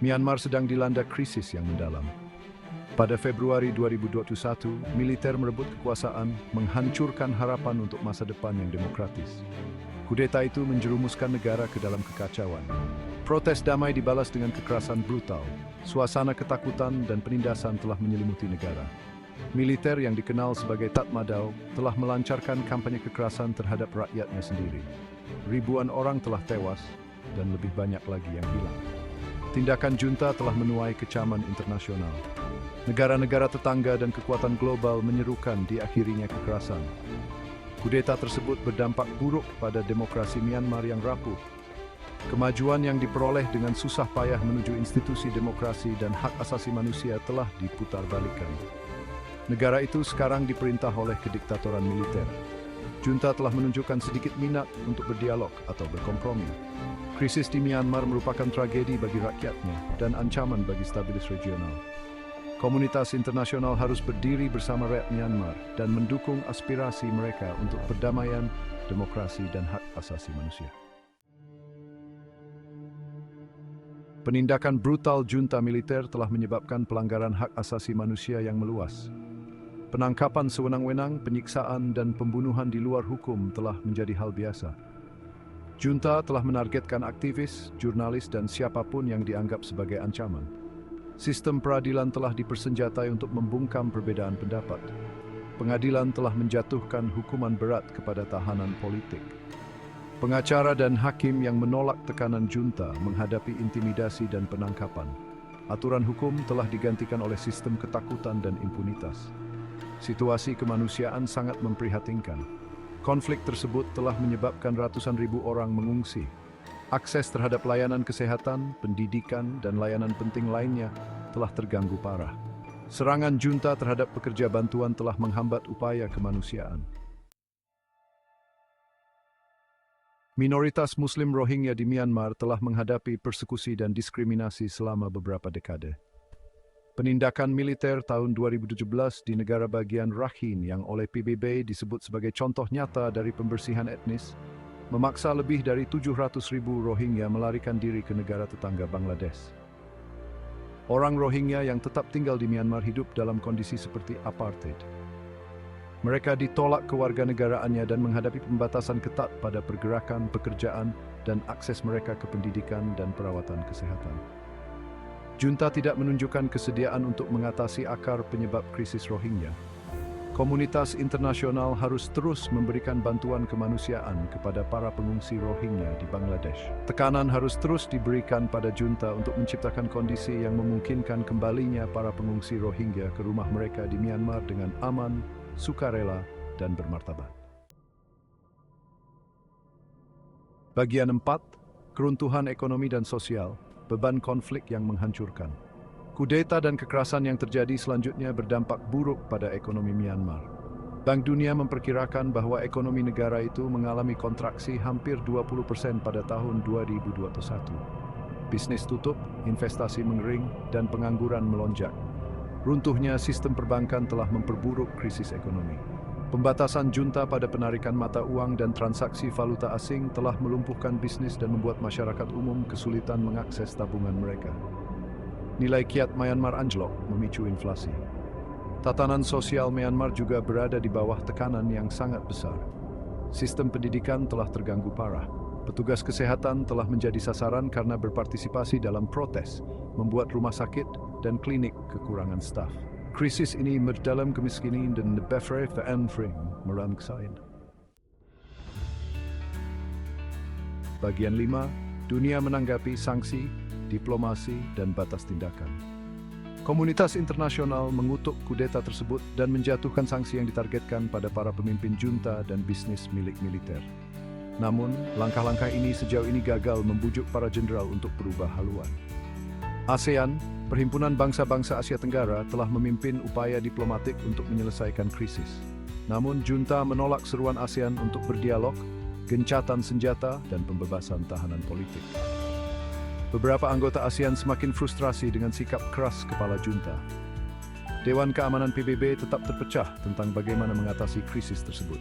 Myanmar sedang dilanda krisis yang mendalam. Pada Februari 2021, militer merebut kekuasaan, menghancurkan harapan untuk masa depan yang demokratis. Kudeta itu menjerumuskan negara ke dalam kekacauan. Protes damai dibalas dengan kekerasan brutal. Suasana ketakutan dan penindasan telah menyelimuti negara. Militer yang dikenal sebagai Tatmadaw telah melancarkan kampanye kekerasan terhadap rakyatnya sendiri. Ribuan orang telah tewas dan lebih banyak lagi yang hilang. Tindakan junta telah menuai kecaman internasional. Negara-negara tetangga dan kekuatan global menyerukan diakhirinya kekerasan. Kudeta tersebut berdampak buruk pada demokrasi Myanmar yang rapuh. Kemajuan yang diperoleh dengan susah payah menuju institusi demokrasi dan hak asasi manusia telah diputarbalikkan. Negara itu sekarang diperintah oleh kediktatoran militer. Junta telah menunjukkan sedikit minat untuk berdialog atau berkompromi. Krisis di Myanmar merupakan tragedi bagi rakyatnya dan ancaman bagi stabilitas regional. Komunitas internasional harus berdiri bersama rakyat Myanmar dan mendukung aspirasi mereka untuk perdamaian, demokrasi, dan hak asasi manusia. Penindakan brutal junta militer telah menyebabkan pelanggaran hak asasi manusia yang meluas. Penangkapan sewenang-wenang, penyiksaan, dan pembunuhan di luar hukum telah menjadi hal biasa. Junta telah menargetkan aktivis, jurnalis, dan siapapun yang dianggap sebagai ancaman. Sistem peradilan telah dipersenjatai untuk membungkam perbedaan pendapat. Pengadilan telah menjatuhkan hukuman berat kepada tahanan politik. Pengacara dan hakim yang menolak tekanan junta menghadapi intimidasi dan penangkapan. Aturan hukum telah digantikan oleh sistem ketakutan dan impunitas. Situasi kemanusiaan sangat memprihatinkan. Konflik tersebut telah menyebabkan ratusan ribu orang mengungsi. Akses terhadap layanan kesehatan, pendidikan, dan layanan penting lainnya telah terganggu parah. Serangan junta terhadap pekerja bantuan telah menghambat upaya kemanusiaan. Minoritas Muslim Rohingya di Myanmar telah menghadapi persekusi dan diskriminasi selama beberapa dekade. Penindakan militer tahun 2017 di negara bagian Rakhine yang oleh PBB disebut sebagai contoh nyata dari pembersihan etnis, memaksa lebih dari 700.000 Rohingya melarikan diri ke negara tetangga Bangladesh. Orang Rohingya yang tetap tinggal di Myanmar hidup dalam kondisi seperti apartheid. Mereka ditolak kewarganegaraannya dan menghadapi pembatasan ketat pada pergerakan, pekerjaan, dan akses mereka ke pendidikan dan perawatan kesehatan. Junta tidak menunjukkan kesediaan untuk mengatasi akar penyebab krisis Rohingya. Komunitas internasional harus terus memberikan bantuan kemanusiaan kepada para pengungsi Rohingya di Bangladesh. Tekanan harus terus diberikan pada junta untuk menciptakan kondisi yang memungkinkan kembalinya para pengungsi Rohingya ke rumah mereka di Myanmar dengan aman, sukarela, dan bermartabat. Bagian 4, keruntuhan ekonomi dan sosial, beban konflik yang menghancurkan. Kudeta dan kekerasan yang terjadi selanjutnya berdampak buruk pada ekonomi Myanmar. Bank Dunia memperkirakan bahwa ekonomi negara itu mengalami kontraksi hampir 20% pada tahun 2021. Bisnis tutup, investasi mengering, dan pengangguran melonjak. Runtuhnya sistem perbankan telah memperburuk krisis ekonomi. Pembatasan junta pada penarikan mata uang dan transaksi valuta asing telah melumpuhkan bisnis dan membuat masyarakat umum kesulitan mengakses tabungan mereka. Nilai kyat Myanmar anjlok, memicu inflasi. Tatanan sosial Myanmar juga berada di bawah tekanan yang sangat besar. Sistem pendidikan telah terganggu parah. Petugas kesehatan telah menjadi sasaran karena berpartisipasi dalam protes, membuat rumah sakit dan klinik kekurangan staf. Krisis ini mendalam kemiskinan dan befre verandering merangsain. Bagian 5, dunia menanggapi sanksi, diplomasi, dan batas tindakan. Komunitas internasional mengutuk kudeta tersebut dan menjatuhkan sanksi yang ditargetkan pada para pemimpin junta dan bisnis milik militer. Namun, langkah-langkah ini sejauh ini gagal membujuk para jenderal untuk berubah haluan. ASEAN, Perhimpunan Bangsa-Bangsa Asia Tenggara, telah memimpin upaya diplomatik untuk menyelesaikan krisis. Namun, junta menolak seruan ASEAN untuk berdialog, gencatan senjata, dan pembebasan tahanan politik. Beberapa anggota ASEAN semakin frustrasi dengan sikap keras kepala junta. Dewan Keamanan PBB tetap terpecah tentang bagaimana mengatasi krisis tersebut.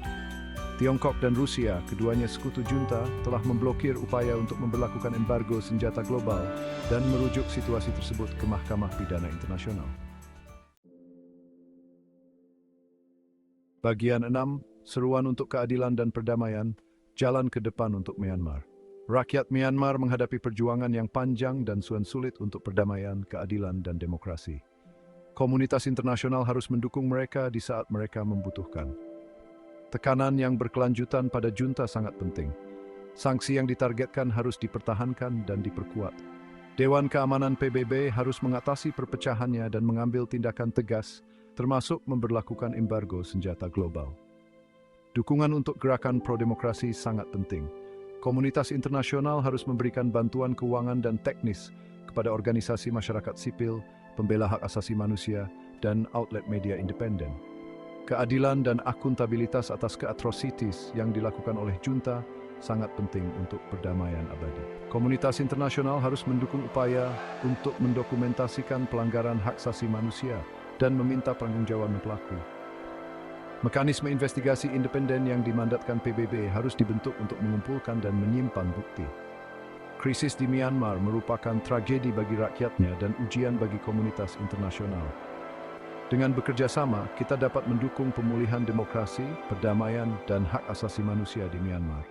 Tiongkok dan Rusia, keduanya sekutu junta, telah memblokir upaya untuk memberlakukan embargo senjata global dan merujuk situasi tersebut ke Mahkamah Pidana Internasional. Bagian 6, seruan untuk keadilan dan perdamaian, jalan ke depan untuk Myanmar. Rakyat Myanmar menghadapi perjuangan yang panjang dan sulit untuk perdamaian, keadilan, dan demokrasi. Komunitas internasional harus mendukung mereka di saat mereka membutuhkan. Tekanan yang berkelanjutan pada junta sangat penting. Sanksi yang ditargetkan harus dipertahankan dan diperkuat. Dewan Keamanan PBB harus mengatasi perpecahannya dan mengambil tindakan tegas, termasuk memberlakukan embargo senjata global. Dukungan untuk gerakan pro-demokrasi sangat penting. Komunitas internasional harus memberikan bantuan keuangan dan teknis kepada organisasi masyarakat sipil, pembela hak asasi manusia, dan outlet media independen. Keadilan dan akuntabilitas atas keatrositis yang dilakukan oleh junta sangat penting untuk perdamaian abadi. Komunitas internasional harus mendukung upaya untuk mendokumentasikan pelanggaran hak asasi manusia dan meminta pertanggungjawaban pelaku. Mekanisme investigasi independen yang dimandatkan PBB harus dibentuk untuk mengumpulkan dan menyimpan bukti. Krisis di Myanmar merupakan tragedi bagi rakyatnya dan ujian bagi komunitas internasional. Dengan bekerja sama, kita dapat mendukung pemulihan demokrasi, perdamaian, dan hak asasi manusia di Myanmar.